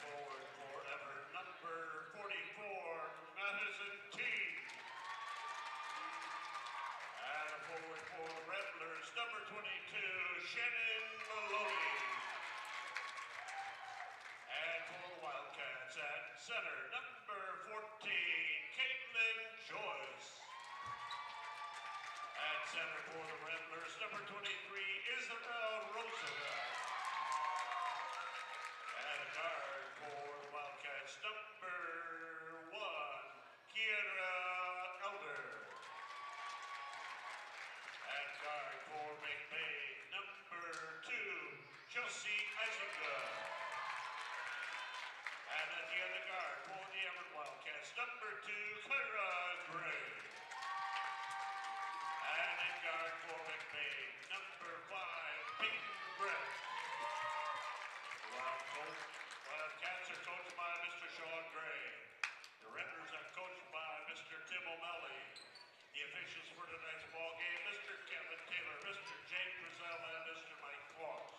forward for Evart, number 44, Madison T. And a forward for the Ramblers, number 22, Shannon Maloney. And for the Wildcats at center, number 14, Caitlin Joyce. At center for the Ramblers, number 23, Isabel Roosevelt. And a guard for the Wildcats, number 1, Kiera Elder. And guard for McBain, number 2, Chelsea Isaacson. And at the other guard for the Evart Wildcats, number 2, Clara Gray. And in guard for McBain, number 5, Peyton Brett. Wildcats are coached by Mr. Sean Gray. The Ramblers are coached by Mr. Tim O'Malley. The officials for tonight's ball game, Mr. Kevin Taylor, Mr. Jay Frizzell, and Mr. Mike Claus.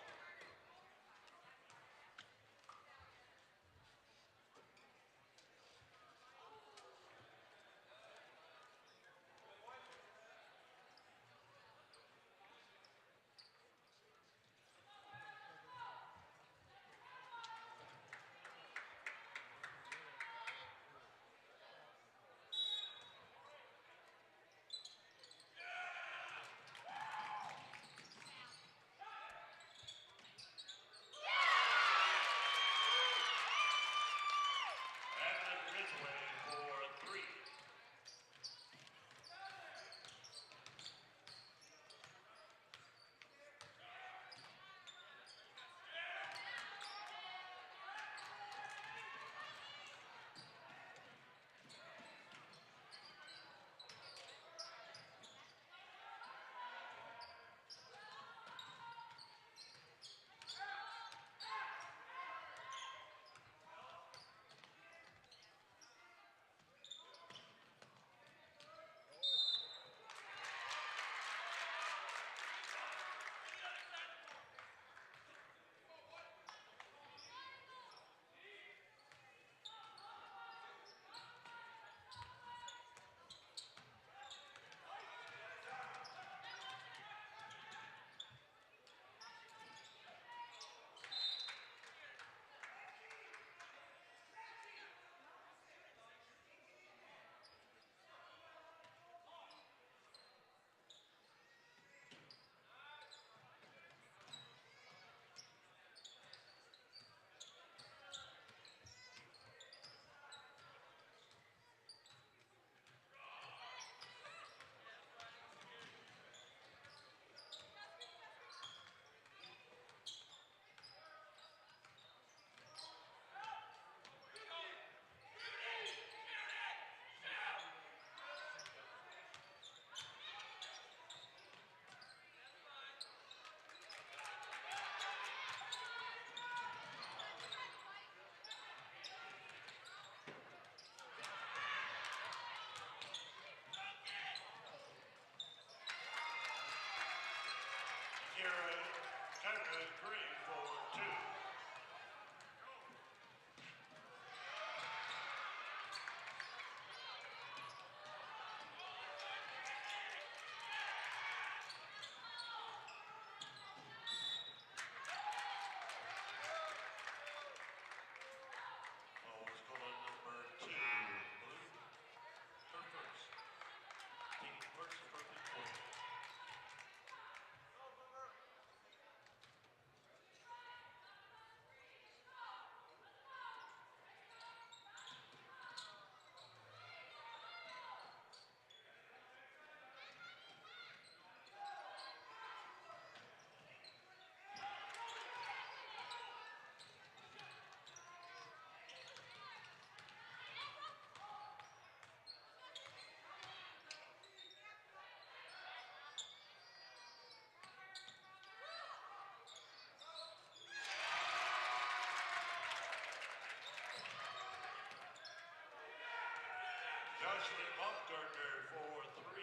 Jocelyn Baumgartner for 3.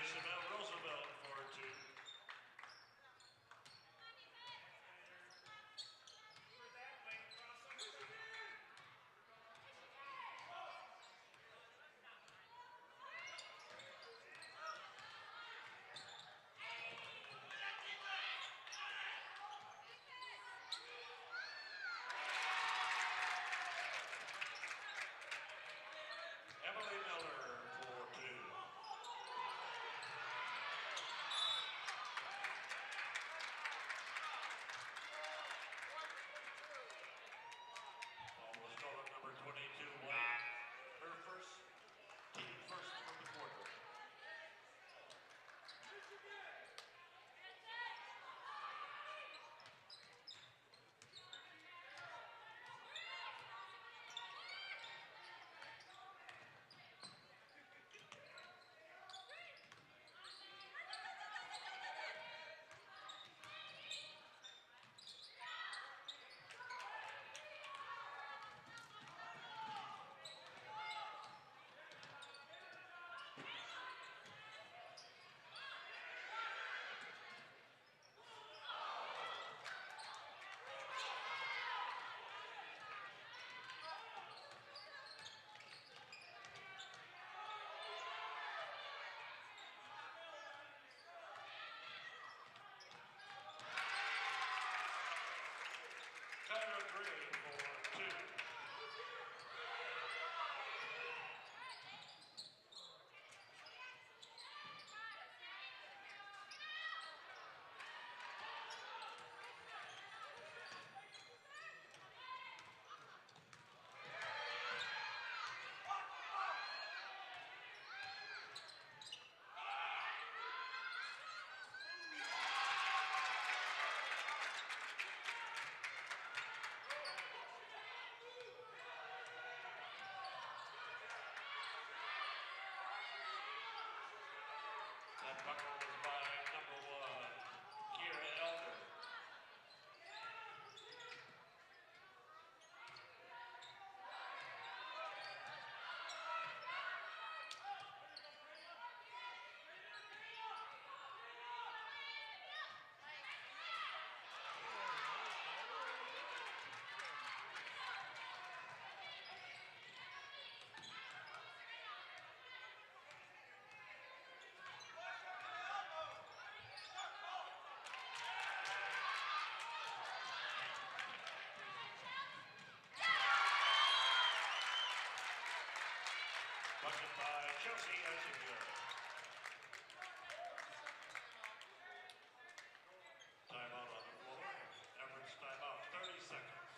Isabel Roosevelt for 2. Skylar Gray for 2. That buckle was by number 1, Kira Elder. Bucket by Chelsea Ettinger. Timeout on the floor. Average timeout 30 seconds.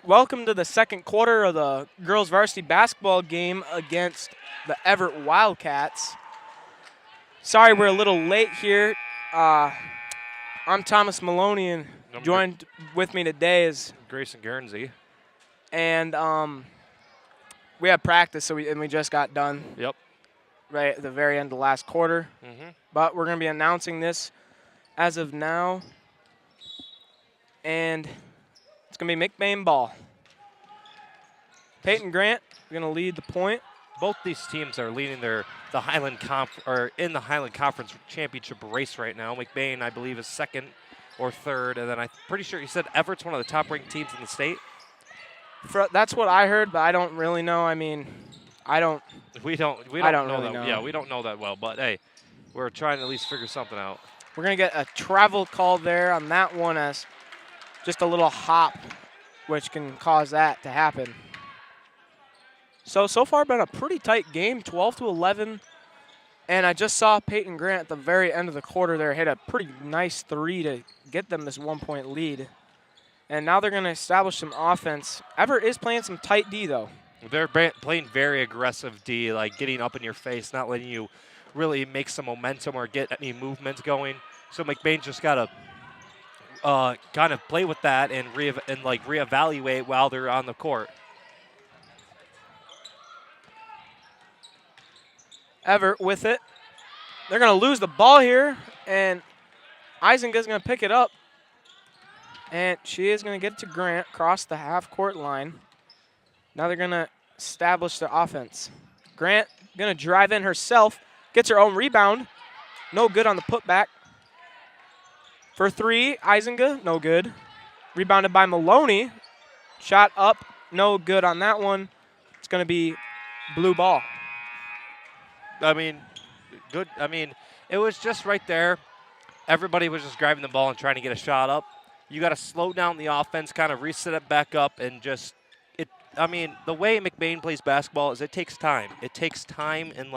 Welcome to the second quarter of the girls varsity basketball game against the Evart Wildcats. Sorry we're a little late here. I'm Thomas Maloney, and joined with me today is Grayson Guernsey. And we had practice, so we just got done. Yep. Right at the very end of the last quarter. Mm-hmm. But we're going to be announcing this as of now. And it's going to be McBain ball. Peyton Grant going to lead the point. Both these teams are leading in the Highland Conference Championship race right now. McBain, I believe, is second or third, and then I'm pretty sure you said Everett's one of the top-ranked teams in the state. That's what I heard, but I don't really know. I mean, We don't really know. Yeah, we don't know that well, but hey, we're trying to at least figure something out. We're going to get a travel call there on that one, as just a little hop, which can cause that to happen. So far been a pretty tight game, 12-11. And I just saw Peyton Grant at the very end of the quarter there hit a pretty nice three to get them this 1-point lead. And now they're going to establish some offense. Evart is playing some tight D, though. They're playing very aggressive D, like getting up in your face, not letting you really make some momentum or get any movement going. So McBain just got to kind of play with that and reevaluate while they're on the court. Evart with it. They're going to lose the ball here, and Eisinga's going to pick it up. And she is going to get it to Grant across the half-court line. Now they're going to establish the offense. Grant going to drive in herself, gets her own rebound. No good on the putback. For three, Eisinga, no good. Rebounded by Maloney. Shot up, no good on that one. It's going to be blue ball. I mean, good. I mean, it was just right there. Everybody was just grabbing the ball and trying to get a shot up. You got to slow down the offense, kind of reset it back up, and just I mean, the way McBain plays basketball is it takes time. It takes time and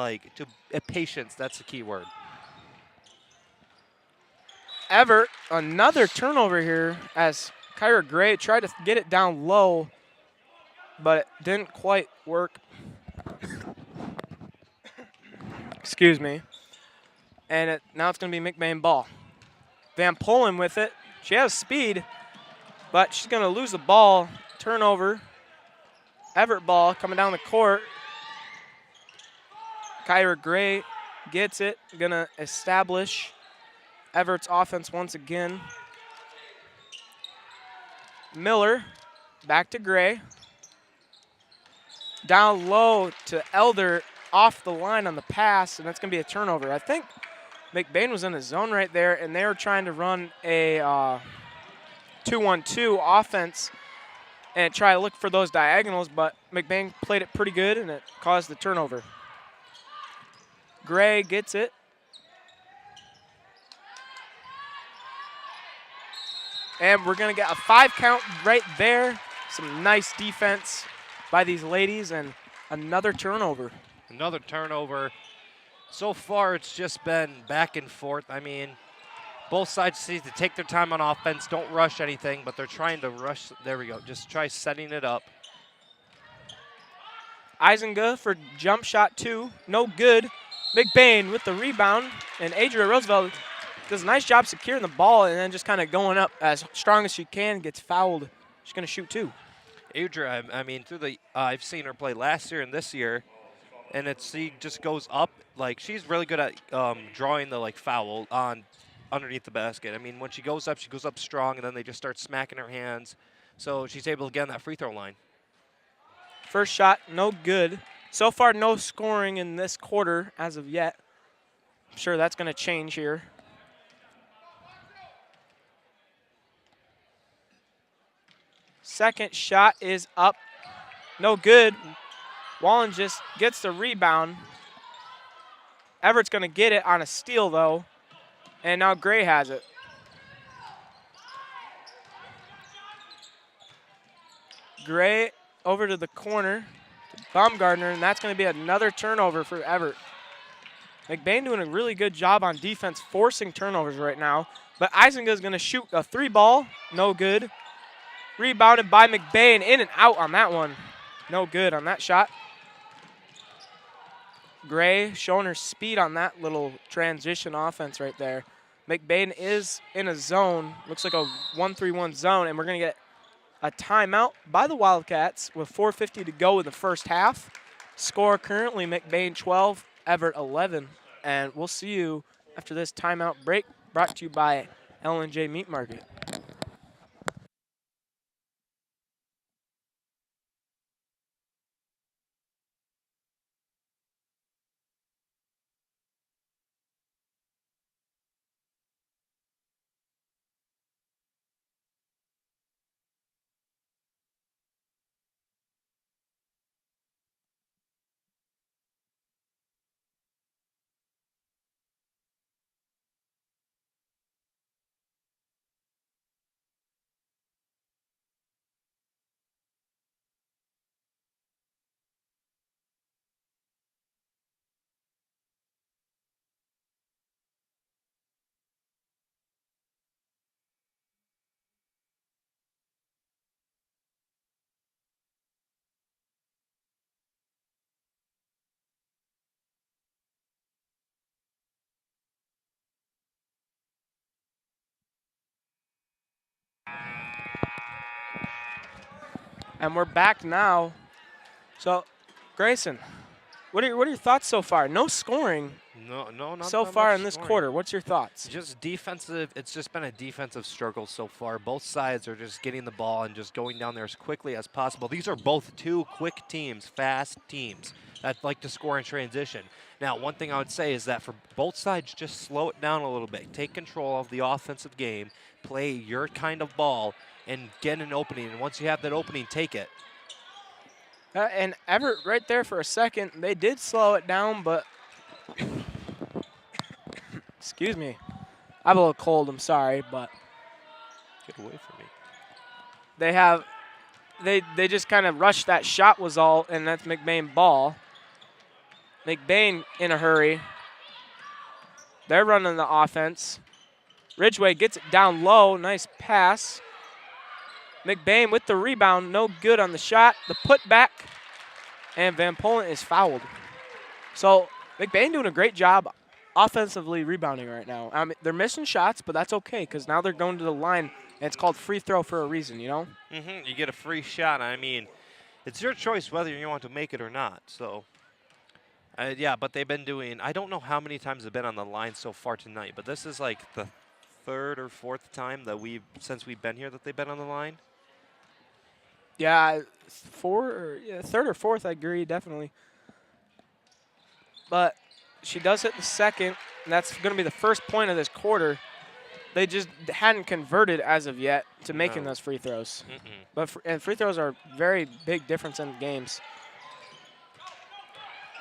patience. That's the key word. Evart, another turnover here as Kyra Gray tried to get it down low, but it didn't quite work. Excuse me. And now it's going to be McBain ball. Van Polen with it. She has speed, but she's going to lose the ball. Turnover. Evart ball coming down the court. Kyra Gray gets it. Going to establish Everett's offense once again. Miller back to Gray. Down low to Elder. Off the line on the pass, and that's going to be a turnover. I think McBain was in the zone right there, and they were trying to run a 2-1-2 offense and try to look for those diagonals, but McBain played it pretty good, and it caused the turnover. Gray gets it. And we're going to get a 5 count right there. Some nice defense by these ladies, and another turnover. Another turnover. So far, it's just been back and forth. I mean, both sides need to take their time on offense. Don't rush anything, but they're trying to rush. There we go. Just try setting it up. Eisenga for jump shot 2. No good. McBain with the rebound, and Adria Roosevelt does a nice job securing the ball and then just kind of going up as strong as she can, gets fouled. She's going to shoot 2. Adria, I mean, through the I've seen her play last year and this year, and she just goes up. Like, she's really good at drawing the foul on underneath the basket. I mean, when she goes up strong, and then they just start smacking her hands. So she's able to get on that free throw line. First shot, no good. So far, no scoring in this quarter as of yet. I'm sure that's going to change here. Second shot is up. No good. Wallen just gets the rebound. Everett's going to get it on a steal, though. And now Gray has it. Gray over to the corner to Baumgartner, and that's going to be another turnover for Evart. McBain doing a really good job on defense, forcing turnovers right now. But Eisenga is going to shoot a 3 ball. No good. Rebounded by McBain, in and out on that one. No good on that shot. Gray showing her speed on that little transition offense right there. McBain is in a zone, looks like a 1-3-1 zone, and we're going to get a timeout by the Wildcats with 4:50 to go in the first half. Score currently McBain 12, Evart 11. And we'll see you after this timeout break, brought to you by L&J Meat Market. And we're back now. So, Grayson, what are your thoughts so far? No scoring No, not so that far much in this scoring. quarter. What's your thoughts? Just defensive. It's just been a defensive struggle so far. Both sides are just getting the ball and just going down there as quickly as possible. These are both 2 quick teams, fast teams that like to score in transition. Now, one thing I would say is that for both sides, just slow it down a little bit. Take control of the offensive game, play your kind of ball, and get an opening. And once you have that opening, take it. And Evart right there for a second, they did slow it down, but excuse me, I have a little cold, I'm sorry, but Get away from me. they just kind of rushed that shot was all, and that's McBain ball. McBain in a hurry. They're running the offense. Ridgeway gets it down low, nice pass. McBain with the rebound, no good on the shot. The putback, and Van Polen is fouled. So McBain doing a great job offensively rebounding right now. I mean, they're missing shots, but that's okay because now they're going to the line, and it's called free throw for a reason, you know? You get a free shot. I mean, it's your choice whether you want to make it or not. So, yeah, but they've been doing, I don't know how many times they've been on the line so far tonight, but this is like the 3rd or 4th time that since we've been here that they've been on the line. Yeah, 3rd or 4th, I agree, definitely. But she does hit the second, and that's going to be the first point of this quarter. They just hadn't converted as of yet to making those free throws. But and free throws are a very big difference in games.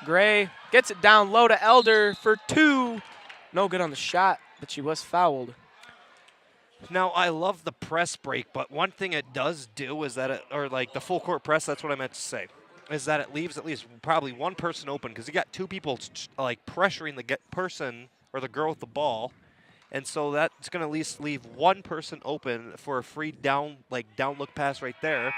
Gray gets it down low to Elder for 2. No good on the shot, but she was fouled. Now, I love the press break, but one thing it does do is that or like the full court press, that's what I meant to say, is that it leaves at least probably one person open because you got two people like pressuring the person or the girl with the ball. And so that's going to at least leave one person open for a free down look pass right there.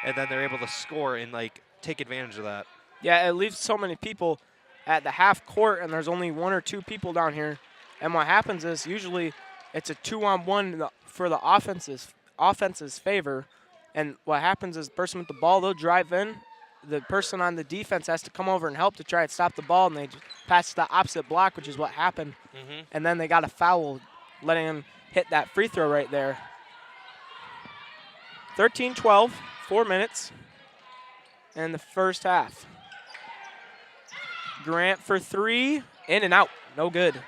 And then they're able to score and like take advantage of that. Yeah, it leaves so many people at the half court, and there's only 1 or 2 people down here. And what happens is usually it's a 2-on-1 for the offense's favor. And what happens is the person with the ball, they'll drive in. The person on the defense has to come over and help to try and stop the ball, and they just pass to the opposite block, which is what happened. And then they got a foul, letting him hit that free throw right there. 13-12, 4 minutes in the first half. Grant for 3, in and out, no good.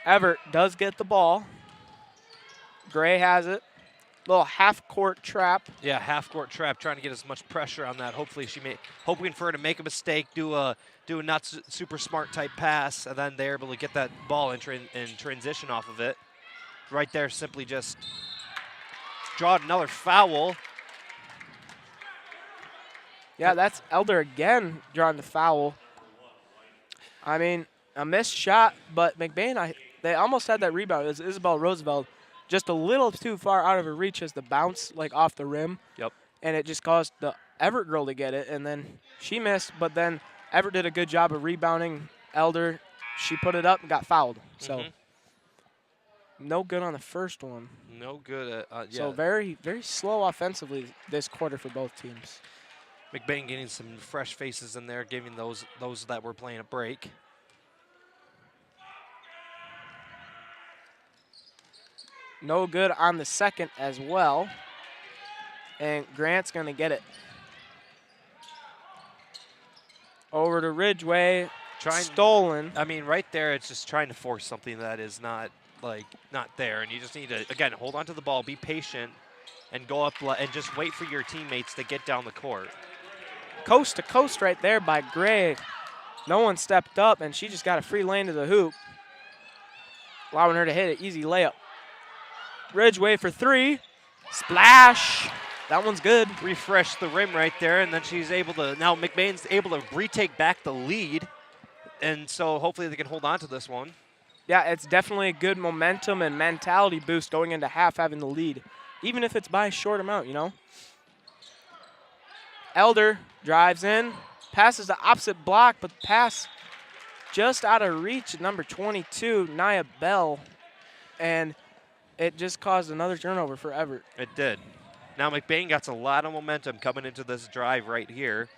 Evart does get the ball. Gray has it. Little half-court trap. Yeah, half-court trap, trying to get as much pressure on that. Hopefully hoping for her to make a mistake, do a not super smart type pass, and then they're able to get that ball in transition off of it. Right there, simply just draw another foul. Yeah, that's Elder again drawing the foul. I mean, a missed shot, but McBain, they almost had that rebound. It was Isabel Roosevelt. Just a little too far out of her reach as the bounce, like off the rim. Yep. And it just caused the Evart girl to get it, and then she missed, but then Evart did a good job of rebounding Elder. She put it up and got fouled. So no good on the first one. No good. Yeah. So very, very slow offensively this quarter for both teams. McBain getting some fresh faces in there, giving those that were playing a break. No good on the second as well. And Grant's going to get it. Over to Ridgeway. Stolen. I mean, right there, it's just trying to force something that is not there. And you just need to, again, hold on to the ball, be patient, and go up and just wait for your teammates to get down the court. Coast to coast right there by Gray. No one stepped up, and she just got a free lane to the hoop, allowing her to hit an easy layup. Ridgeway for 3. Splash. That one's good. Refresh the rim right there, and then she's able to, now McBain's able to retake back the lead, and so hopefully they can hold on to this one. Yeah, it's definitely a good momentum and mentality boost going into half having the lead, even if it's by a short amount, you know. Elder drives in, passes the opposite block, but the pass just out of reach at number 22, Nia Bell, and it just caused another turnover for Evart. It did. Now McBain got a lot of momentum coming into this drive right here.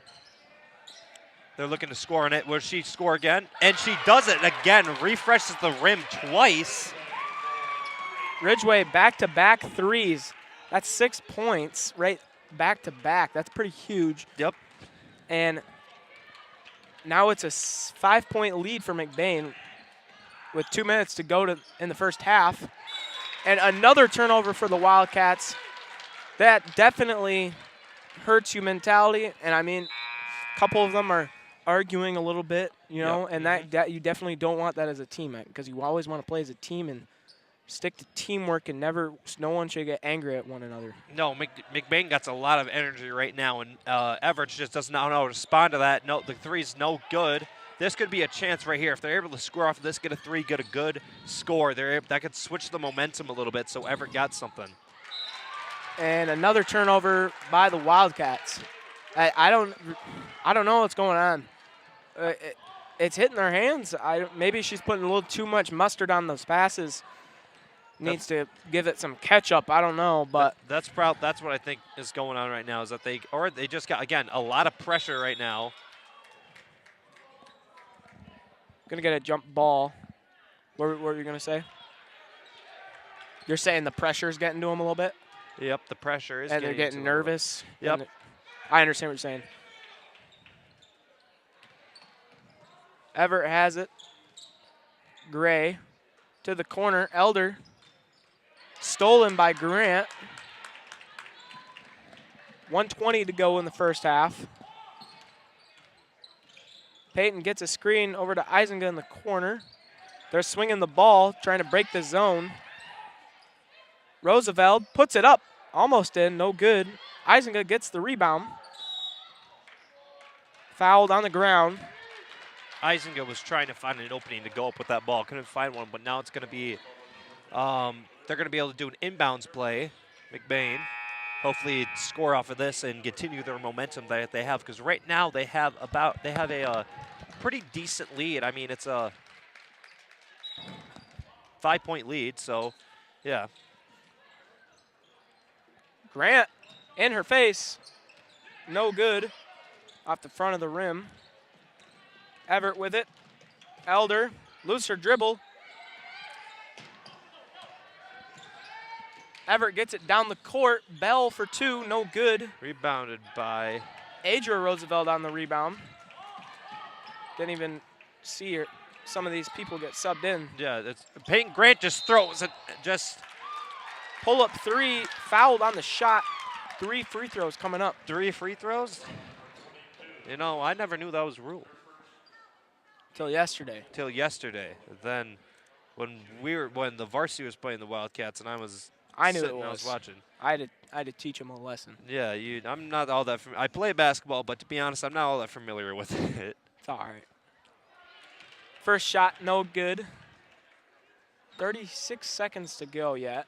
They're looking to score on it. Will she score again? And she does it again. Refreshes the rim twice. Ridgeway back-to-back threes. That's 6 points, right? Back-to-back. That's pretty huge. Yep. And now it's a 5-point lead for McBain with 2 minutes to go in the first half. And another turnover for the Wildcats. That definitely hurts you mentality. And, I mean, a couple of them are arguing a little bit, you know, and that you definitely don't want that as a team, because you always want to play as a team and stick to teamwork, and no one should get angry at one another. No, McBain got a lot of energy right now, and Evart just does not know how to respond to that. No, the three's no good. This could be a chance right here. If they're able to score off of this, get a 3, get a good score, that could switch the momentum a little bit, so Evart got something. And another turnover by the Wildcats. I don't know what's going on. It's hitting their hands. Maybe she's putting a little too much mustard on those passes. Needs to give it some catch-up. I don't know, but that's what I think is going on right now, is that they just got, again, a lot of pressure right now. Gonna get a jump ball. What were you gonna say? You're saying the pressure's getting to them a little bit? Yep, the pressure is. And they're getting nervous. Yep. I understand what you're saying. Evart has it. Gray to the corner. Elder. Stolen by Grant. 1:20 to go in the first half. Peyton gets a screen over to Eisenga in the corner. They're swinging the ball, trying to break the zone. Roosevelt puts it up. Almost in, no good. Eisenga gets the rebound. Fouled on the ground. Eisenga was trying to find an opening to go up with that ball. Couldn't find one, but now it's going to be, they're going to be able to do an inbounds play. McBain, hopefully score off of this and continue their momentum that they have. Because right now they have a pretty decent lead. I mean, it's a 5-point lead, so yeah. Grant in her face. No good. Off the front of the rim. Evart with it. Elder, lose her dribble. Evart gets it down the court. Bell for two, no good. Rebounded by Adria Roosevelt on the rebound. Didn't even see her. Some of these people get subbed in. Yeah, it's Peyton Grant just throws it. Just pull up three, fouled on the shot. 3 free throws coming up. 3 free throws? You know, I never knew that was a rule. Till yesterday. Till yesterday. Then when the Varsity was playing the Wildcats and I knew it was. I was watching. I had to teach them a lesson. Yeah, I'm not all that I play basketball, but to be honest, I'm not all that familiar with it. It's all right. First shot, no good. 36 seconds to go yet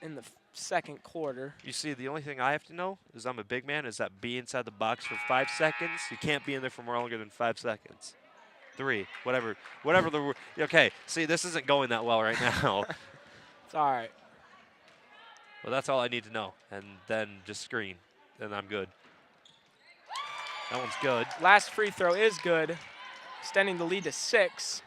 in the second quarter. You see, the only thing I have to know is I'm a big man, is that be inside the box for 5 seconds. You can't be in there for more longer than 5 seconds. 3, whatever the, okay, see, this isn't going that well right now. It's all right. Well, that's all I need to know, and then just screen, and I'm good. That one's good. Last free throw is good, extending the lead to 6.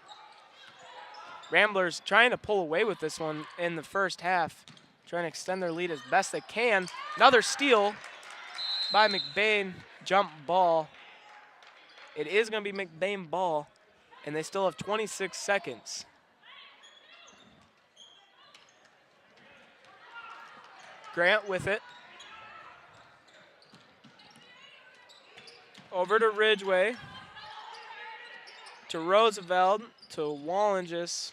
Ramblers trying to pull away with this one in the first half, trying to extend their lead as best they can. Another steal by McBain, jump ball. It is going to be McBain ball, and they still have 26 seconds. Grant with it. Over to Ridgeway. To Roosevelt. To Wallingis.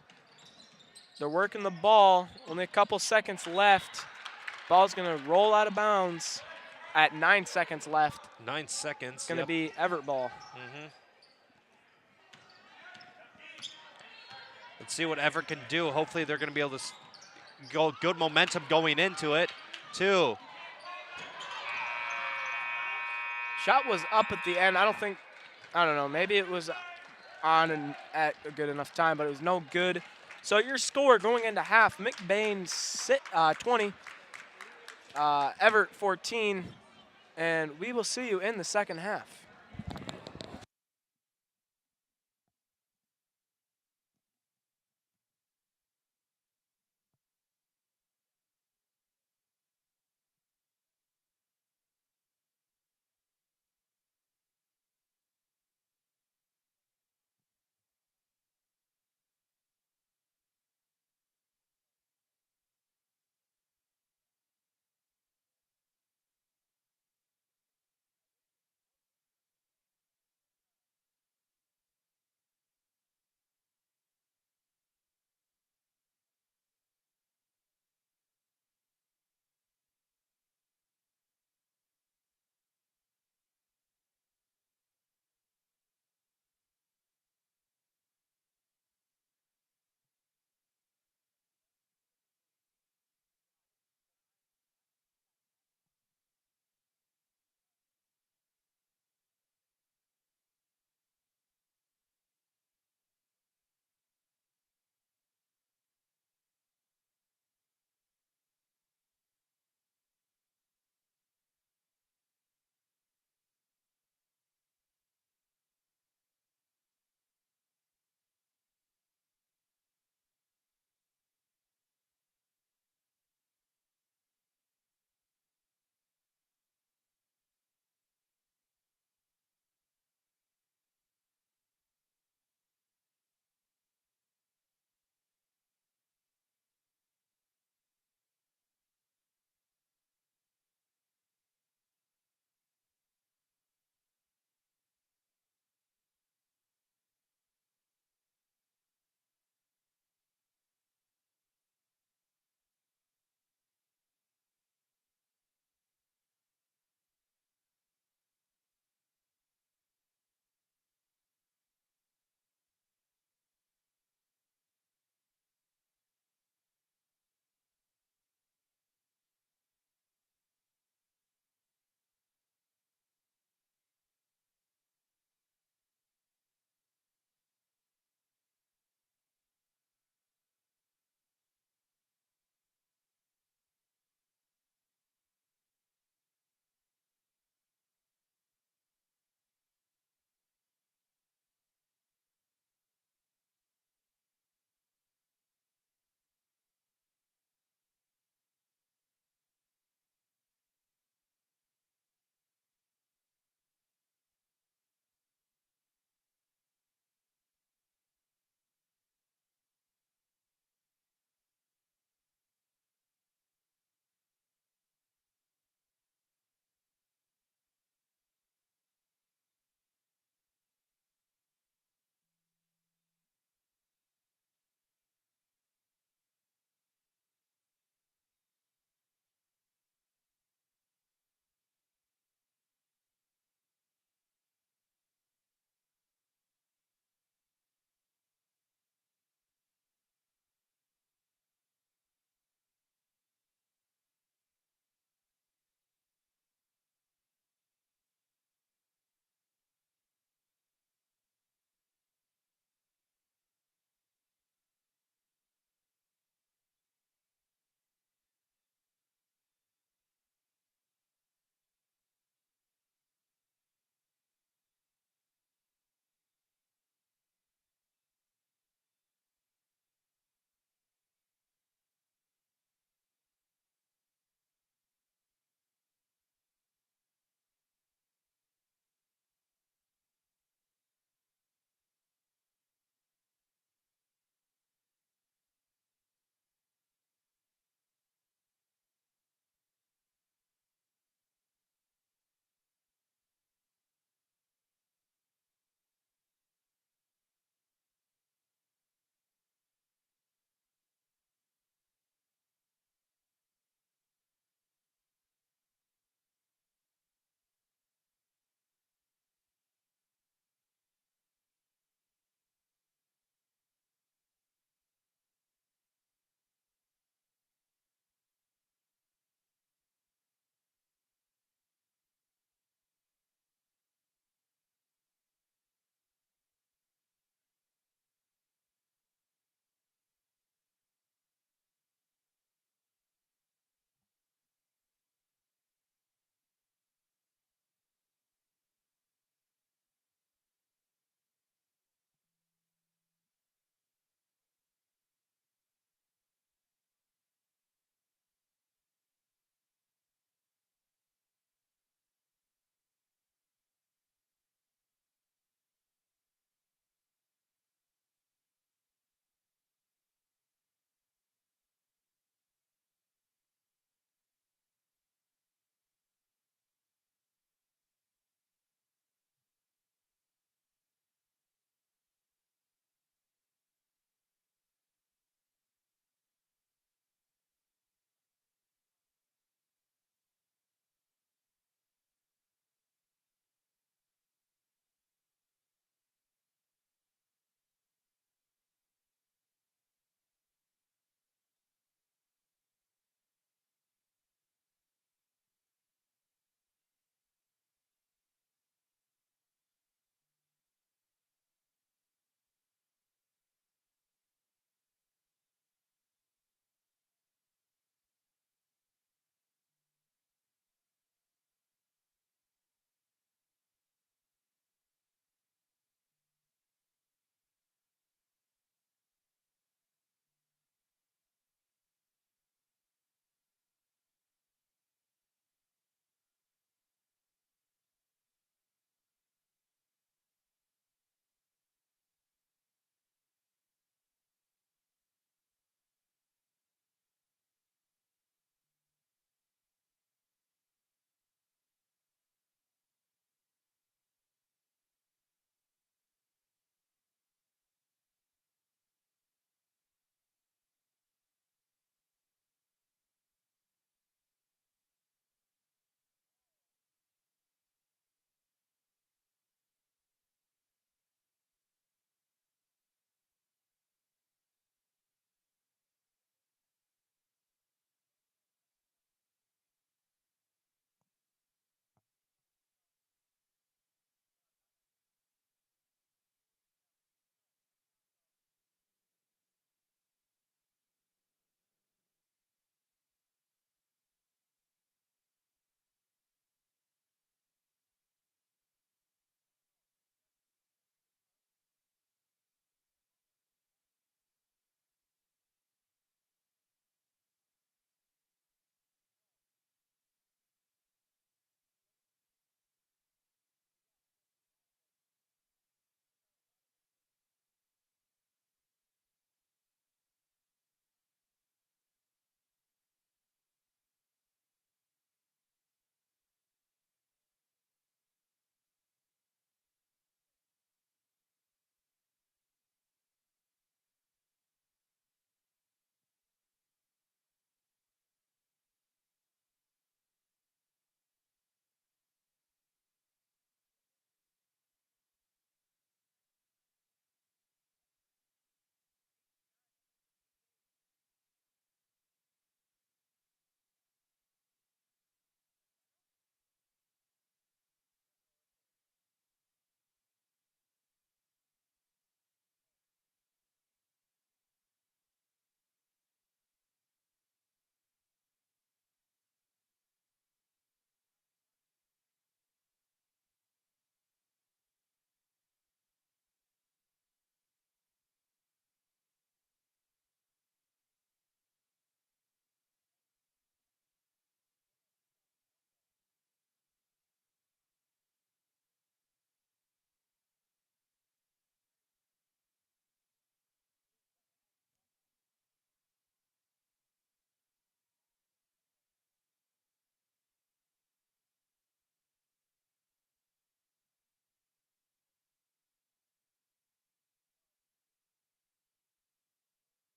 They're working the ball. Only a couple seconds left. Ball's going to roll out of bounds at 9 seconds left. 9 seconds. It's going to be Evart ball. Let's see what Evart can do. Hopefully they're going to be able to go good momentum going into it. 2. Shot was up at the end. I don't know, maybe it was on and at a good enough time, but it was no good. So your score going into half, McBain 20, Evart 14, and we will see you in the second half.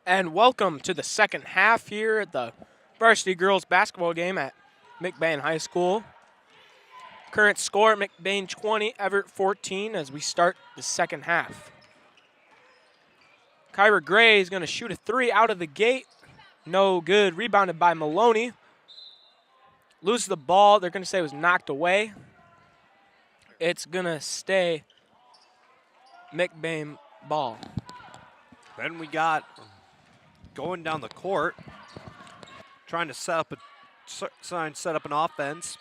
And welcome to the second half here at the Varsity girls basketball game at McBain High School. Current score, McBain 20, Evart 14 as we start the second half. Kyra Gray is going to shoot a three out of the gate. No good. Rebounded by Maloney. Loses the ball. They're going to say it was knocked away. It's going to stay McBain ball. Then we got going down the court, trying to set up an offense.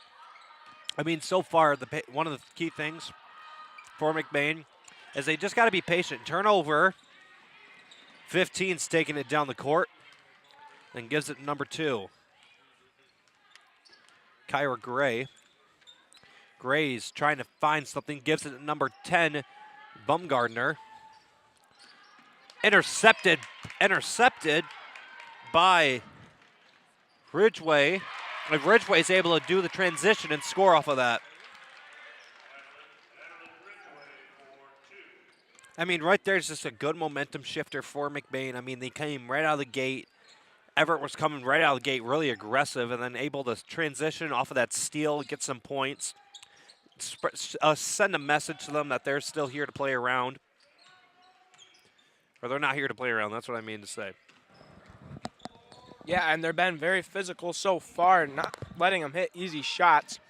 I mean, so far, one of the key things for McBain is they just got to be patient. Turnover, 15's taking it down the court and gives it number 2. Kyra Gray. Gray's trying to find something, gives it number 10, Bumgardner. Intercepted by Ridgway. If Ridgway's able to do the transition and score off of that. I mean, right there's just a good momentum shifter for McBain. I mean, they came right out of the gate. Evart was coming right out of the gate really aggressive and then able to transition off of that steal, get some points, send a message to them that they're still here to play around. Or they're not here to play around, that's what I mean to say. Yeah, and they've been very physical so far, not letting them hit easy shots.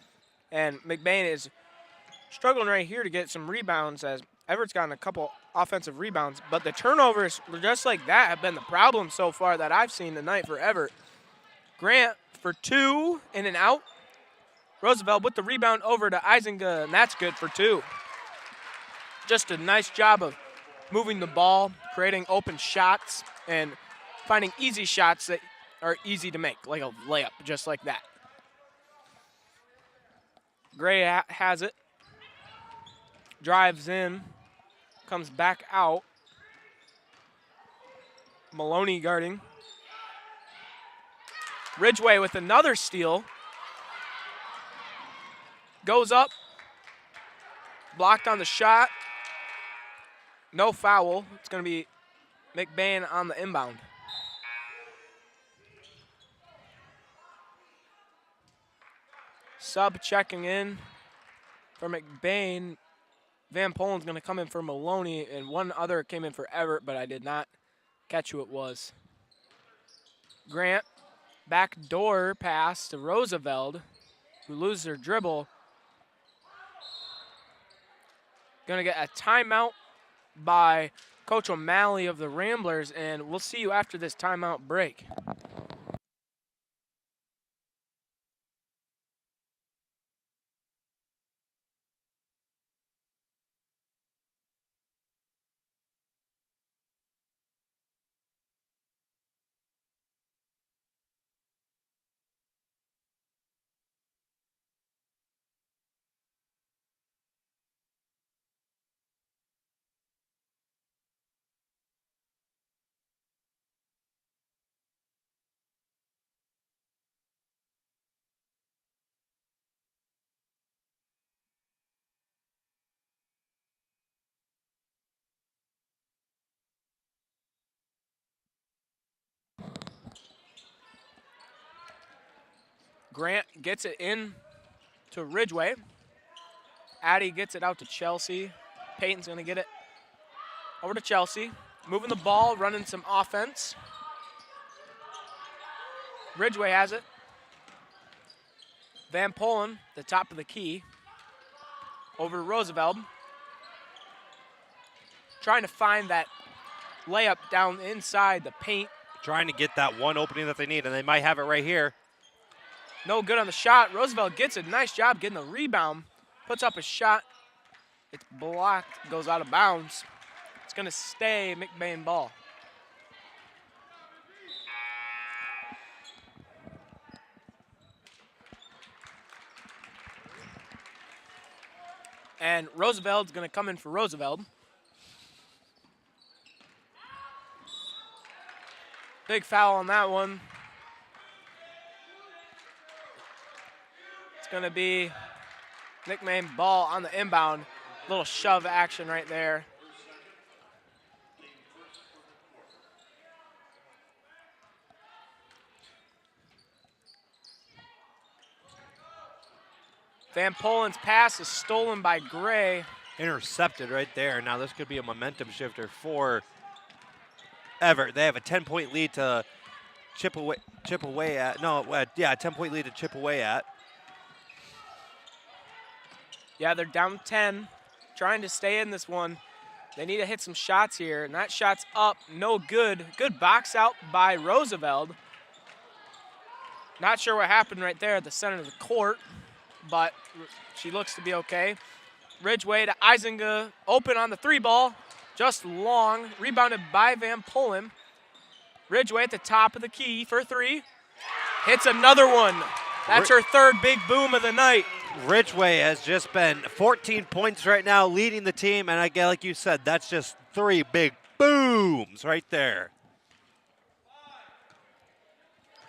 And McBain is struggling right here to get some rebounds as Everett's gotten a couple offensive rebounds. But the turnovers, just like that, have been the problem so far that I've seen tonight for Evart. Grant for 2, in and out. Roosevelt with the rebound over to Eisinga, and that's good for 2. Just a nice job of moving the ball, creating open shots, and finding easy shots that are easy to make, like a layup, just like that. Gray has it. Drives in. Comes back out. Maloney guarding. Ridgway with another steal. Goes up. Blocked on the shot. No foul. It's going to be McBain on the inbound. Sub checking in for McBain. Van Polen's going to come in for Maloney, and one other came in for Evart, but I did not catch who it was. Grant, backdoor pass to Roosevelt, who loses her dribble. Going to get a timeout by Coach O'Malley of the Ramblers, and we'll see you after this timeout break. Grant gets it in to Ridgway. Addie gets it out to Chelsea. Peyton's going to get it over to Chelsea. Moving the ball, running some offense. Ridgway has it. Van Polen, the top of the key. Over to Roosevelt. Trying to find that layup down inside the paint. Trying to get that one opening that they need, and they might have it right here. No good on the shot. Roosevelt gets it. Nice job getting the rebound. Puts up a shot. It's blocked. Goes out of bounds. It's going to stay McBain ball. And Roosevelt's going to come in for Roosevelt. Big foul on that one. It's going to be McBain ball on the inbound. Little shove action right there. Van Polen's pass is stolen by Gray. Intercepted right there. Now this could be a momentum shifter for Evart. They have a 10-point lead to chip away at. No, yeah, 10-point lead to chip away at. Yeah, they're down 10, trying to stay in this one. They need to hit some shots here, and that shot's up, no good. Good box out by Roosevelt. Not sure what happened right there at the center of the court, but she looks to be okay. Ridgeway to Eisinga, open on the 3-ball, just long, rebounded by Van Polen. Ridgeway at the top of the key for 3. Hits another one. That's her third big boom of the night. Ridgeway has just been 14 points right now, leading the team, and again, like you said, that's just 3 big booms right there.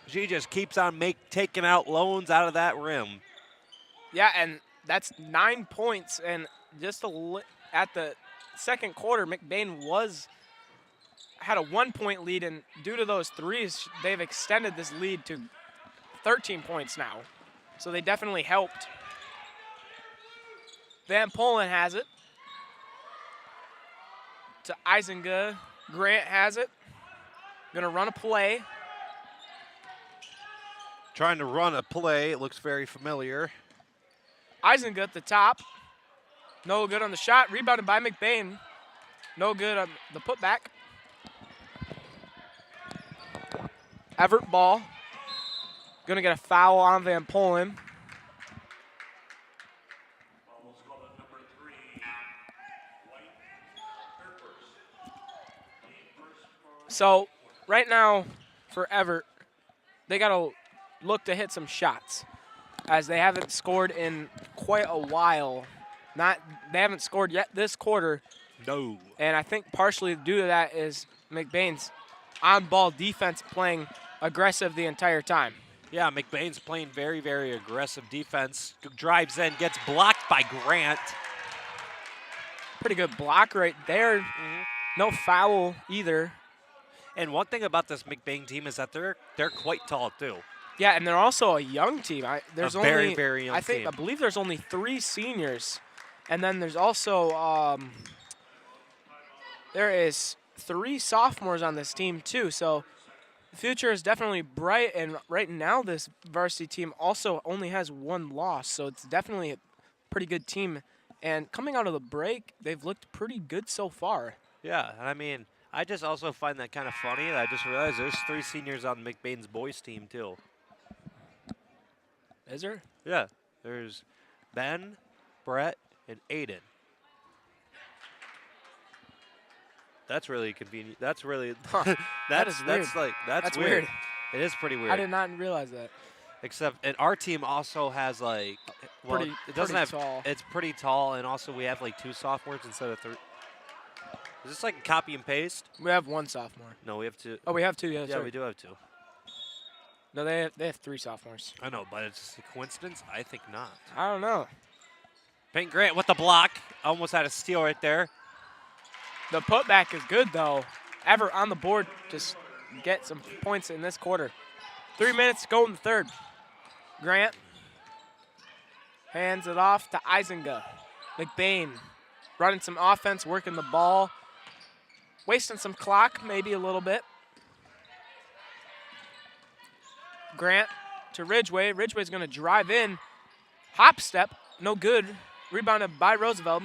She just keeps on taking out loans out of that rim. Yeah, and that's 9 points, and just at the second quarter, McBain had a 1-point lead, and due to those threes, they've extended this lead to 13 points now. So they definitely helped. Van Polen has it. To Eisinga. Grant has it. Gonna run a play. Trying to run a play. It looks very familiar. Eisinga at the top. No good on the shot. Rebounded by McBain. No good on the putback. Evart ball. Gonna get a foul on Van Polen. So right now for Evart, they got to look to hit some shots as they haven't scored in quite a while. They haven't scored yet this quarter. No. And I think partially due to that is McBain's on-ball defense playing aggressive the entire time. Yeah, McBain's playing very, very aggressive defense. Drives in, gets blocked by Grant. Pretty good block right there. No foul either. And one thing about this McBain team is that they're quite tall too. Yeah, and they're also a young team. There's only very, very young team. I believe there's only 3 seniors, and then there's also there is 3 sophomores on this team too. So the future is definitely bright. And right now, this varsity team also only has 1 loss, so it's definitely a pretty good team. And coming out of the break, they've looked pretty good so far. Yeah, I mean, I just also find that kind of funny. I just realized there's 3 seniors on McBain's boys team too. Is there? Yeah, there's Ben, Brett, and Aiden. That's really convenient. That's really that's weird. It is pretty weird. I did not realize that. Except, and our team also has it doesn't have tall. It's pretty tall, and also we have 2 sophomores instead of 3. Is this like copy and paste? We have 1 sophomore. No, we have 2. Oh, we have 2. Yeah, Yeah, sorry. we do have 2. No, they have 3 sophomores. I know, but it's a coincidence? I think not. I don't know. Peyton Grant with the block. Almost had a steal right there. The putback is good, though. Evart on the board to get some points in this quarter. 3 minutes to go in the third. Grant hands it off to Eisinga. McBain running some offense, working the ball. Wasting some clock, maybe a little bit. Grant to Ridgeway. Ridgeway's going to drive in. Hop step, no good. Rebounded by Roosevelt.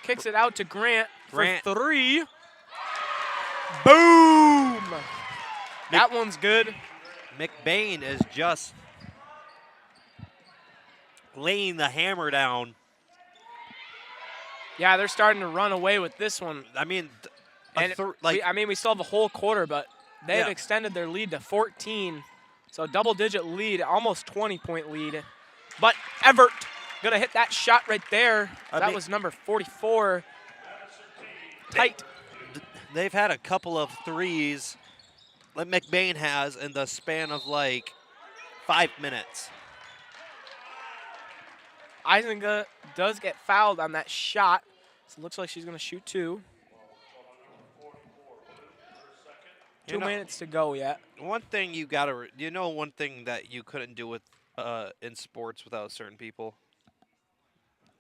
Kicks it out to Grant for 3. Boom! That one's good. McBain is just laying the hammer down. Yeah, they're starting to run away with this one. I mean, we still have a whole quarter, but they've extended their lead to 14. So double-digit lead, almost 20-point lead. But Evart gonna hit that shot right there. That was number 44. Tight. They've had a couple of threes that McBain has in the span of 5 minutes. Eisinga does get fouled on that shot. So it looks like she's going to shoot 2. 2 minutes to go yet. One thing one thing that you couldn't do with in sports without certain people?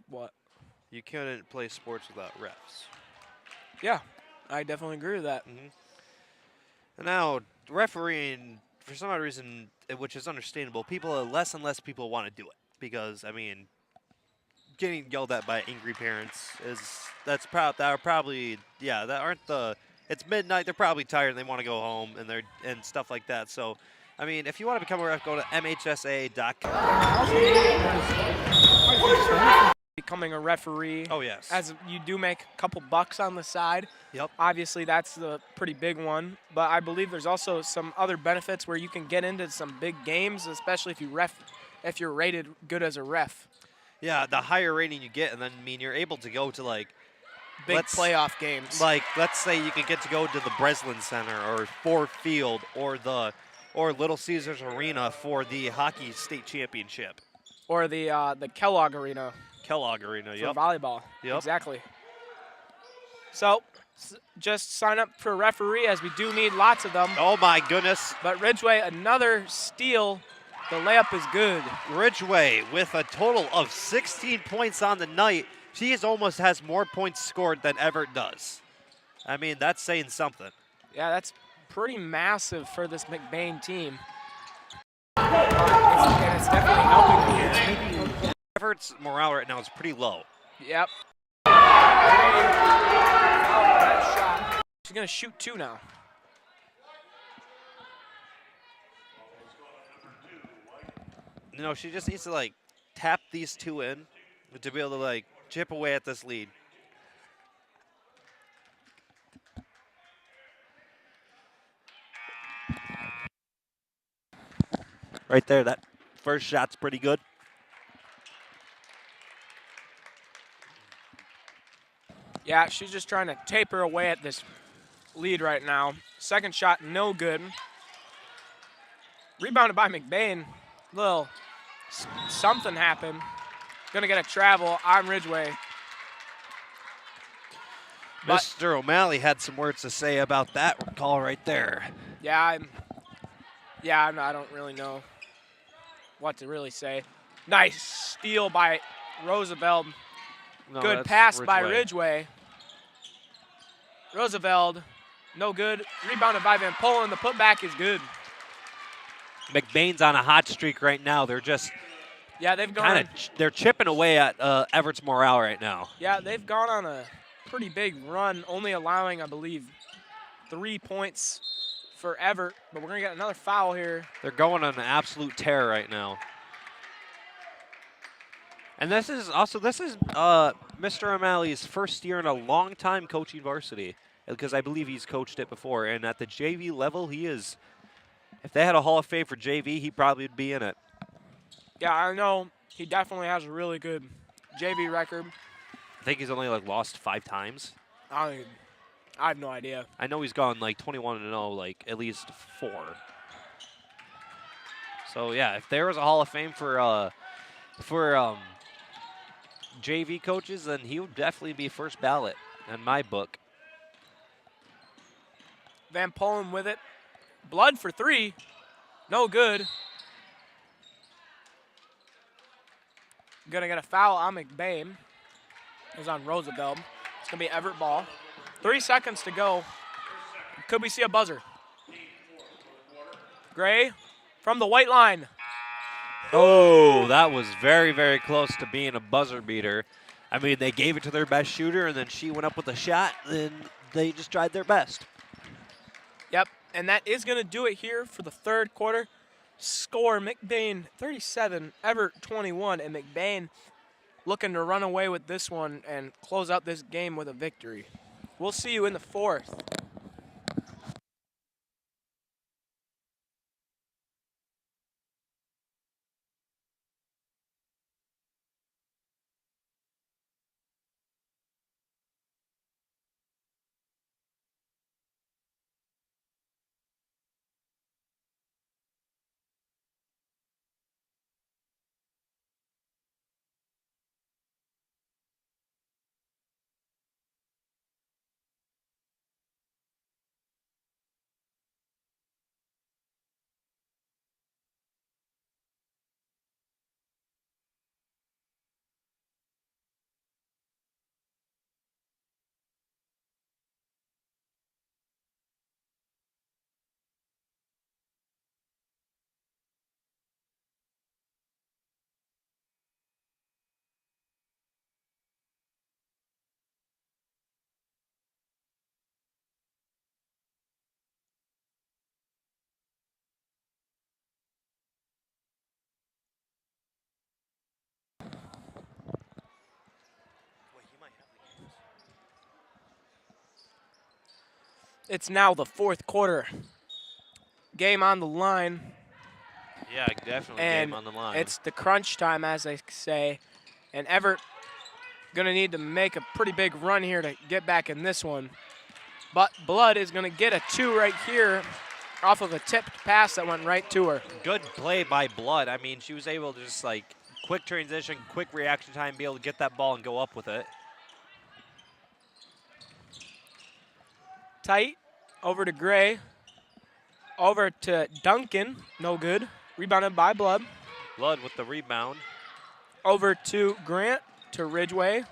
What? You couldn't play sports without refs. Yeah, I definitely agree with that. And now, refereeing, for some odd reason, which is understandable, less and less people want to do it. Because, I mean, getting yelled at by angry parents that are probably, that aren't it's midnight, they're probably tired and they want to go home and stuff like that. So, I mean, if you want to become a ref, go to mhsa.com. Becoming a referee. Oh, yes. As you do make a couple bucks on the side. Yep. Obviously, that's the pretty big one. But I believe there's also some other benefits where you can get into some big games, especially if you're rated good as a ref. Yeah, the higher rating you get, and then you're able to go to like big playoff games. Like let's say you can get to go to the Breslin Center or Ford Field or Little Caesars Arena for the hockey state championship. Or the Kellogg Arena. Kellogg Arena, for volleyball. Yep. Exactly. So just sign up for a referee, as we do need lots of them. Oh my goodness. But Ridgeway, another steal. The layup is good. Ridgeway with a total of 16 points on the night. She almost has more points scored than Evart does. I mean, that's saying something. Yeah, that's pretty massive for this McBain team. And it's definitely helping here. Everett's morale right now is pretty low. Yep. She's going to shoot 2 now. No, she just needs to, like, tap these 2 in to be able to, like, chip away at this lead. Right there, that first shot's pretty good. Yeah, she's just trying to taper away at this lead right now. Second shot, no good. Rebounded by McBain. Little something happened. Gonna get a travel on Ridgeway. Mr. O'Malley had some words to say about that call right there. Yeah, I don't really know what to really say. Nice steal by Roosevelt. No, good pass by Ridgeway. Roosevelt, no good. Rebounded by Van Polen. The putback is good. McBain's on a hot streak right now. They're just they've gone. They're chipping away at Everett's morale right now. Yeah, they've gone on a pretty big run, only allowing, I believe, 3 points for Evart. But we're gonna get another foul here. They're going on an absolute tear right now. And this is Mr. O'Malley's first year in a long time coaching varsity, because I believe he's coached it before. And at the JV level, he is. If they had a Hall of Fame for JV, he probably would be in it. Yeah, I know he definitely has a really good JV record. I think he's only lost 5 times. I have no idea. I know he's gone 21-0, at least 4. So yeah, if there was a Hall of Fame for JV coaches, then he would definitely be first ballot in my book. Van Polen with it. Blood for 3. No good. Gonna get a foul on McBain. It was on Roosevelt. It's gonna be Evart ball. 3 seconds to go. Could we see a buzzer? Gray from the white line. Oh, that was very, very close to being a buzzer beater. I mean, they gave it to their best shooter, and then she went up with a shot, and they just tried their best. Yep, and that is going to do it here for the third quarter. Score, McBain 37, Evart 21, and McBain looking to run away with this one and close out this game with a victory. We'll see you in the fourth. It's now the fourth quarter. Game on the line. Yeah, definitely And game on the line. it's the crunch time, as they say. And Evart going to need to make a pretty big run here to get back in this one. But Blood is going to get a 2 right here off of a tipped pass that went right to her. Good play by Blood. I mean, she was able to just like quick transition, quick reaction time, be able to get that ball and go up with it. Tight, over to Gray, over to Duncan, no good. Rebounded by Blood. Blood with the rebound. Over to Grant, to Ridgway.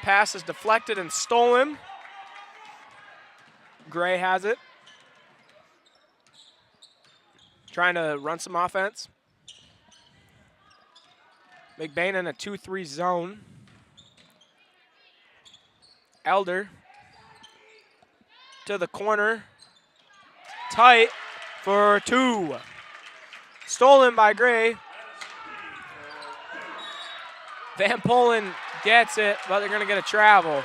Pass is deflected and stolen. Gray has it. Trying to run some offense. McBain in a 2-3 zone. Elder to the corner. Tight for 2. Stolen by Gray. Van Polen gets it, but they're going to get a travel.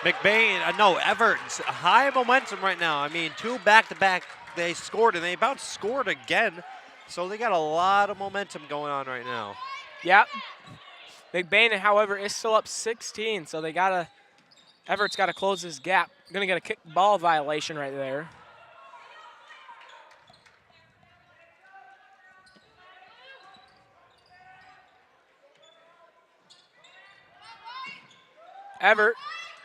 McBain, no, Evert's high momentum right now. I mean, 2 back-to-back they scored, and they about scored again. So they got a lot of momentum going on right now. Yep. McBain, however, is still up 16, so they got to, Evert's got to close this gap. Going to get a kick ball violation right there. Evart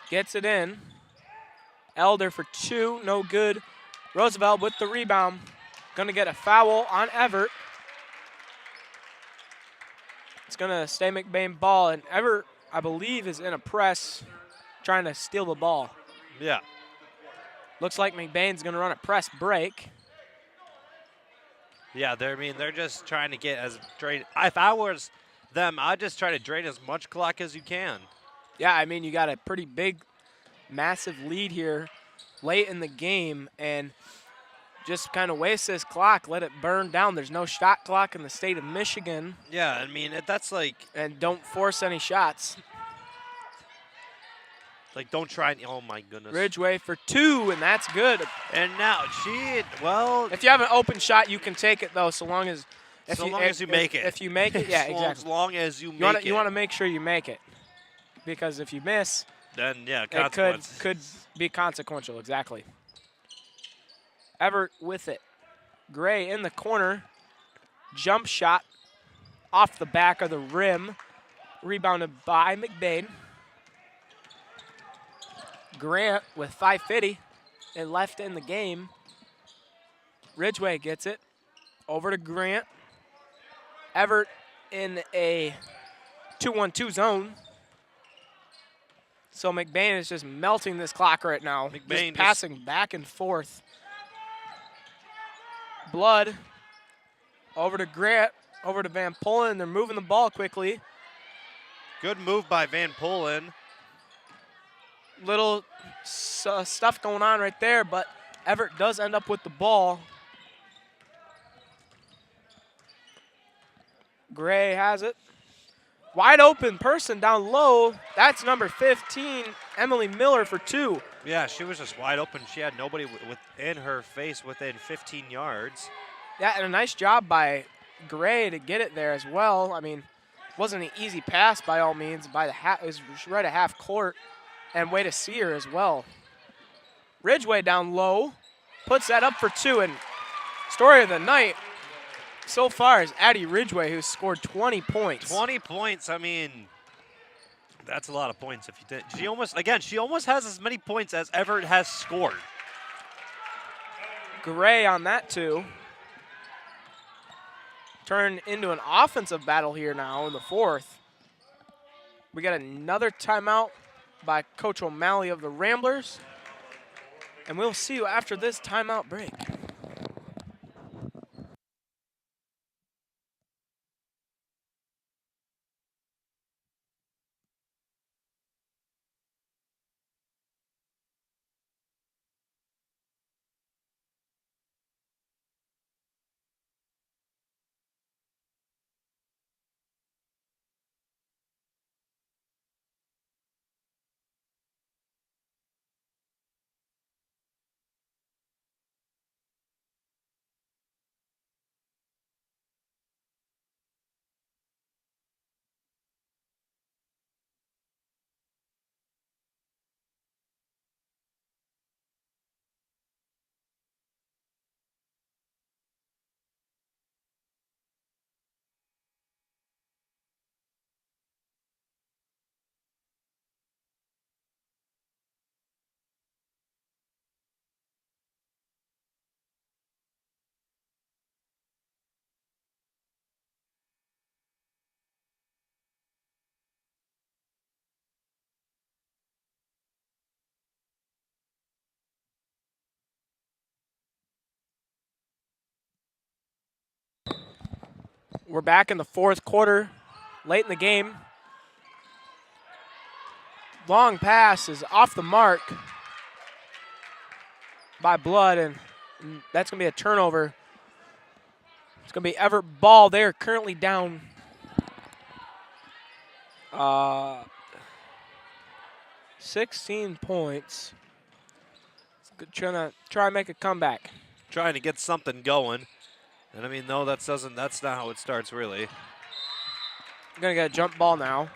gets it in. Elder for 2, no good. Roosevelt with the rebound. Going to get a foul on Evart. It's going to stay McBain ball, and Evart, I believe, is in a press trying to steal the ball. Yeah. Looks like McBain's going to run a press break. Yeah, they're just trying to get as drain. If I was them, I'd just try to drain as much clock as you can. Yeah, I mean, you got a pretty big, massive lead here late in the game, and just kind of waste this clock, let it burn down. There's no shot clock in the state of Michigan. Yeah, I mean, that's like... And don't force any shots. Like, don't try and... Oh, my goodness. Ridgway for 2, and that's good. And now she... Well... If you have an open shot, you can take it, though, so long as... As long as you make it. If you make it, yeah, exactly. As long as you make it. You want to make sure you make it. Because if you miss, then yeah, it could be consequential, exactly. Evart with it. Gray in the corner. Jump shot off the back of the rim. Rebounded by McBain. Grant with 5:50 and left in the game. Ridgway gets it. Over to Grant. Evart in a 2-1-2 zone. So McBain is just melting this clock right now. McBain just passing back and forth. Blood over to Grant, over to Van Polen. They're moving the ball quickly. Good move by Van Polen. Little stuff going on right there, but Evart does end up with the ball. Gray has it. Wide open person down low. That's number 15, Emily Miller for 2. Yeah, she was just wide open. She had nobody within her face within 15 yards. Yeah, and a nice job by Gray to get it there as well. I mean, wasn't an easy pass by all means. By the it was right at half court, and way to see her as well. Ridgway down low, puts that up for 2, and story of the night so far is Addie Ridgway, who scored 20 points. 20 points, I mean, that's a lot of points if you did. She almost has as many points as Evart has scored. Gray on that too. Turn into an offensive battle here now in the 4th. We got another timeout by Coach O'Malley of the Ramblers. And we'll see you after this timeout break. We're back in the fourth quarter, late in the game. Long pass is off the mark by Blood, and that's going to be a turnover. It's going to be Evart ball. They're currently down 16 points. Trying to make a comeback. Trying to get something going. And I mean, no, that's not how it starts, really. Going to get a jump ball now.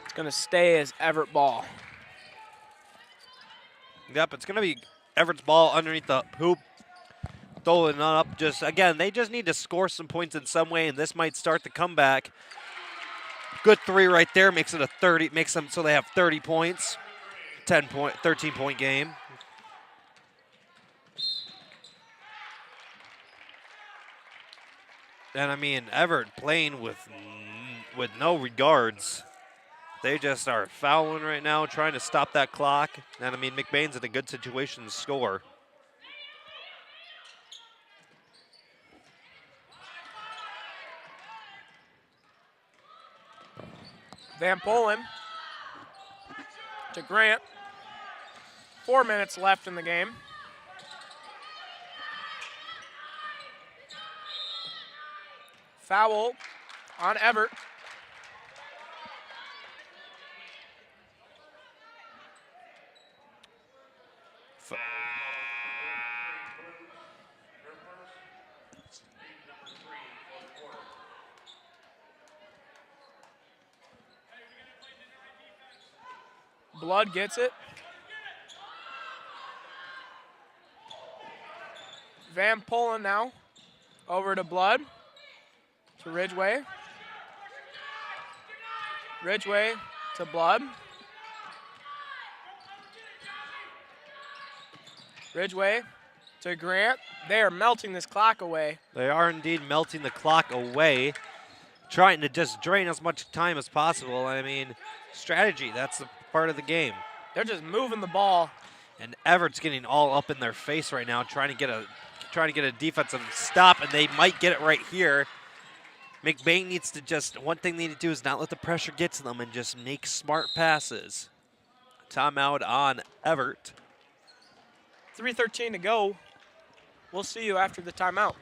It's going to stay as Evart ball. Yep, it's going to be Everett's ball underneath the hoop. Throwing it up. Just again, they just need to score some points in some way, and this might start the comeback. Good three right there. Makes it a 30. Makes them so they have 30 points. 13-point game. And I mean, Evart playing with no regards. They just are fouling right now, trying to stop that clock. And I mean, McBain's in a good situation to score. Van Polen to Grant. 4 minutes left in the game. Foul on Evart. Blood gets it. Van Polen now over to Blood. To Ridgway. Ridgway to Blood. Ridgway to Grant. They are melting this clock away. They are indeed melting the clock away, trying to just drain as much time as possible. I mean, strategy, that's the part of the game. They're just moving the ball. And Everett's getting all up in their face right now, trying to get a defensive stop, and they might get it right here. McBain needs to one thing they need to do is not let the pressure get to them and just make smart passes. Timeout on Evart. 3:13 to go. We'll see you after the timeout.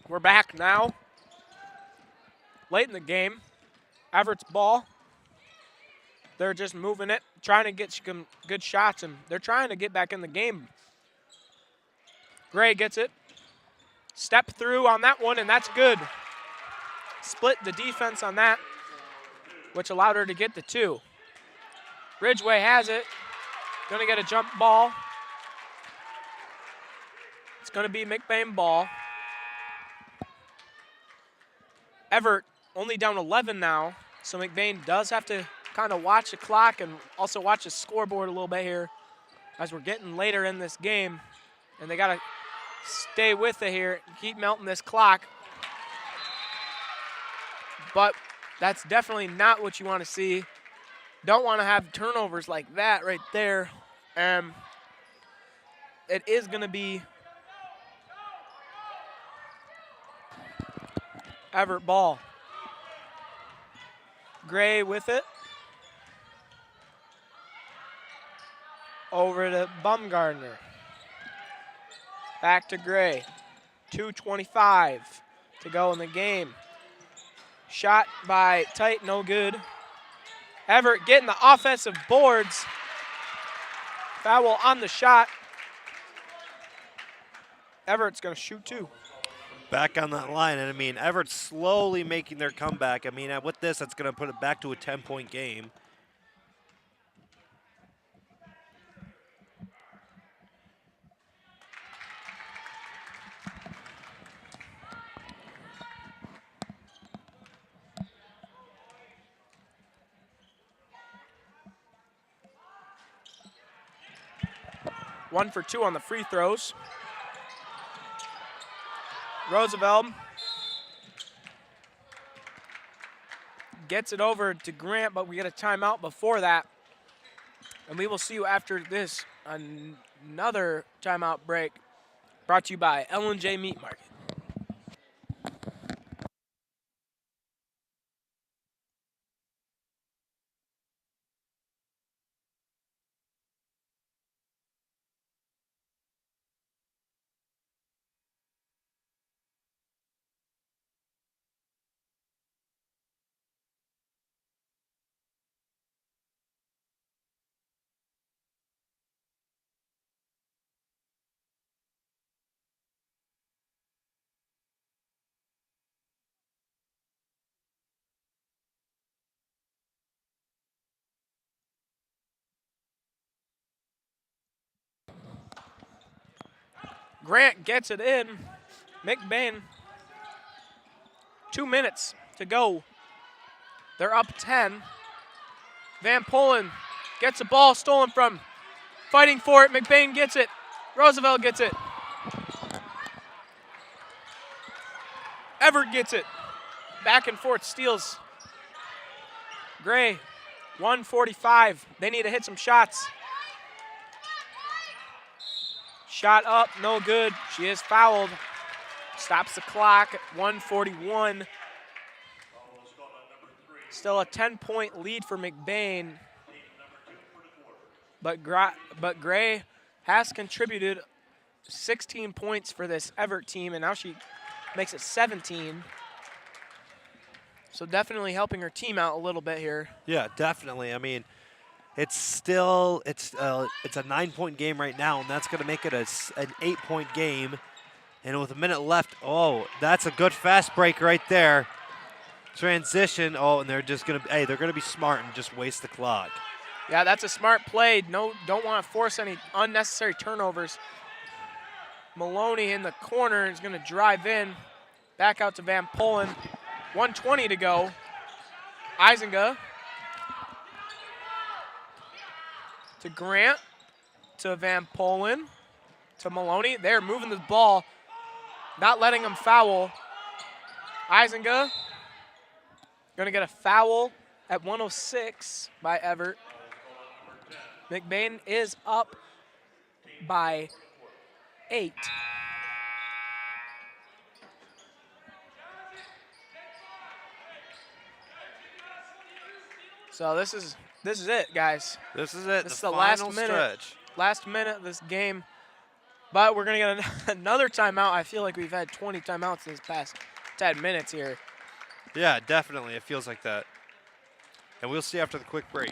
We're back now. Late in the game. Everett's ball. They're just moving it, trying to get some good shots, and they're trying to get back in the game. Gray gets it. Step through on that one, and that's good. Split the defense on that, which allowed her to get the two. Ridgway has it. Going to get a jump ball. It's going to be McBain ball. Evart only down 11 now, so McBain does have to kind of watch the clock and also watch the scoreboard a little bit here as we're getting later in this game. And they got to stay with it here, keep melting this clock. But that's definitely not what you want to see. Don't want to have turnovers like that right there. It is going to be Evart ball. Gray with it. Over to Bumgardner. Back to Gray. 2:25 to go in the game. Shot by Tight, no good. Evart getting the offensive boards. Foul on the shot. Everett's going to shoot two. Back on that line, and I mean, Everett's slowly making their comeback. I mean, with this, that's going to put it back to a 10-point game. One for two on the free throws. Roosevelt gets it over to Grant, but we get a timeout before that. And we will see you after this. Another timeout break brought to you by L&J Meat Market. Grant gets it in. McBain, 2 minutes to go. They're up 10. Van Polen gets the ball stolen from. Fighting for it. McBain gets it. Roosevelt gets it. Evart gets it. Back and forth steals. Gray, 1:45. They need to hit some shots. Shot up, no good. She is fouled. Stops the clock at 1:41. Still a 10-point lead for McBain. But Gray has contributed 16 points for this Evart team, and now she makes it 17. So definitely helping her team out a little bit here. Yeah, definitely. I mean, it's still it's a 9-point game right now, and that's going to make it an 8-point game. And with a minute left, oh, that's a good fast break right there. Transition. Oh, and they're just going to they're going to be smart and just waste the clock. Yeah, that's a smart play. No, don't want to force any unnecessary turnovers. Maloney in the corner is going to drive in. Back out to Van Polen. 1:20 to go. Isinga to Grant, to Van Polen, to Maloney. They're moving the ball, not letting them foul. Isinga going to get a foul at 1:06 by Evart. McBain is up by 8. So this is it, guys. This is it. This is the the last final minute. stretch. Last minute of this game. But we're going to get another timeout. I feel like we've had 20 timeouts this past 10 minutes here. Yeah, definitely. It feels like that. And we'll see after the quick break.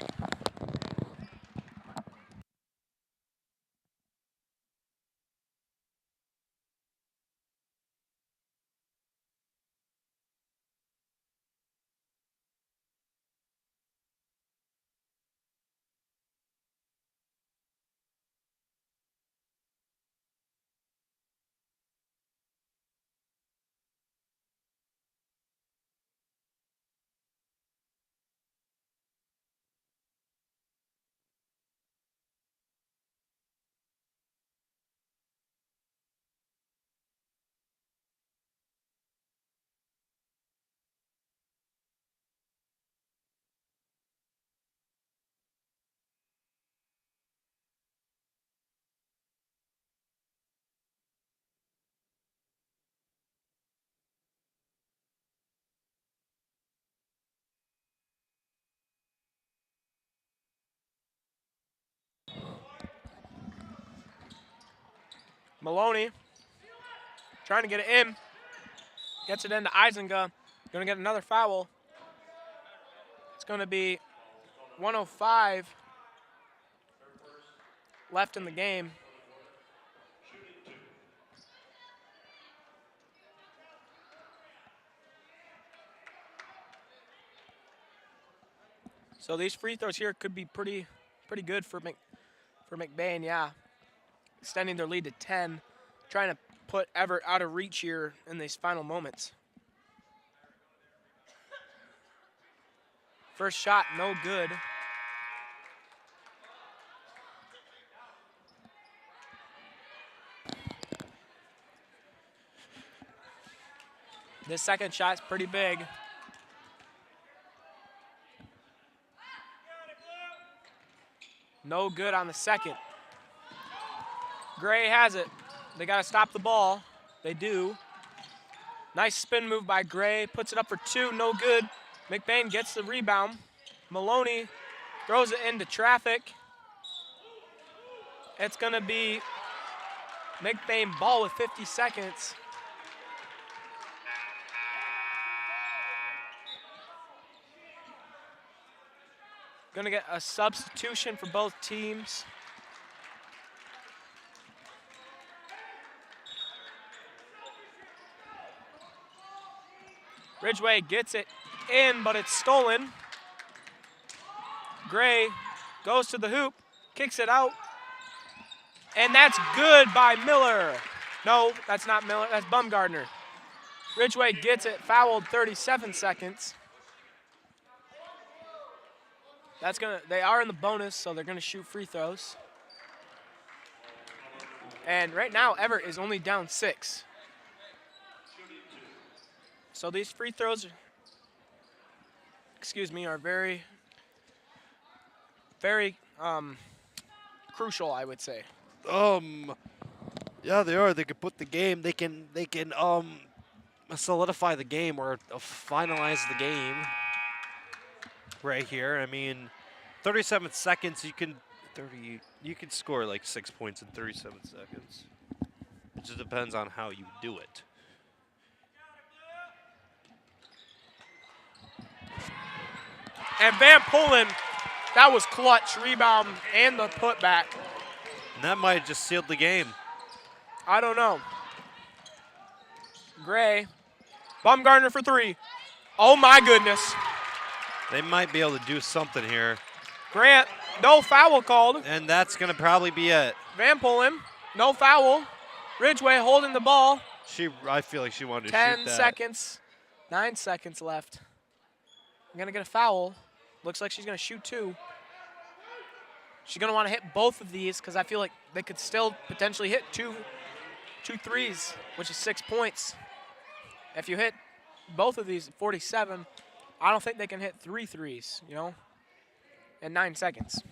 Maloney trying to get it in. Gets it into Eisenga. Going to get another foul. It's going to be 1:05 left in the game. So these free throws here could be pretty good for McBain, yeah. Extending their lead to 10, trying to put Evart out of reach here in these final moments. First shot, no good. This second shot's pretty big. No good on the second. Gray has it. They got to stop the ball. They do. Nice spin move by Gray. Puts it up for 2. No good. McBain gets the rebound. Maloney throws it into traffic. It's going to be McBain ball with 50 seconds. Going to get a substitution for both teams. Ridgway gets it in, but it's stolen. Gray goes to the hoop, kicks it out, and that's good by Miller. No, that's not Miller, that's Bumgardner. Ridgway gets it, fouled, 37 seconds. They are in the bonus, so they're gonna shoot free throws. And right now, Evart is only down 6. So these free throws, are very, very crucial, I would say. Yeah, they are. They could put the game. They can solidify the game or finalize the game right here. I mean, 37 seconds. You can score like 6 points in 37 seconds. It just depends on how you do it. And Van Pullen, that was clutch. Rebound and the putback. And that might have just sealed the game. I don't know. Gray. Bumgardner for 3. Oh, my goodness. They might be able to do something here. Grant, no foul called. And that's going to probably be it. Van Pullen, no foul. Ridgway holding the ball. I feel like she wanted to shoot 10 that. seconds. 9 seconds left. I'm going to get a foul. Looks like she's going to shoot 2. She's going to want to hit both of these because I feel like they could still potentially hit two threes, which is 6 points. If you hit both of these at 47, I don't think they can hit 3 threes, in 9 seconds.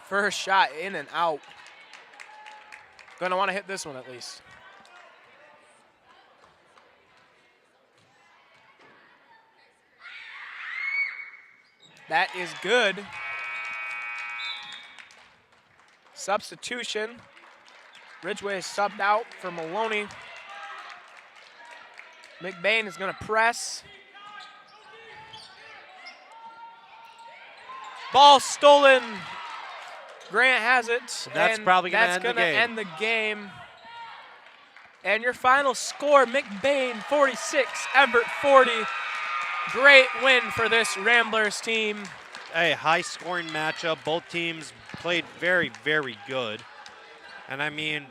First shot in and out. Going to want to hit this one at least. That is good. Substitution. Ridgway is subbed out for Maloney. McBain is going to press. Ball stolen. Grant has it. That's probably going to end the game. And your final score, McBain 46, Evart 40. Great win for this Ramblers team. A high-scoring matchup. Both teams played very, very good. And I mean,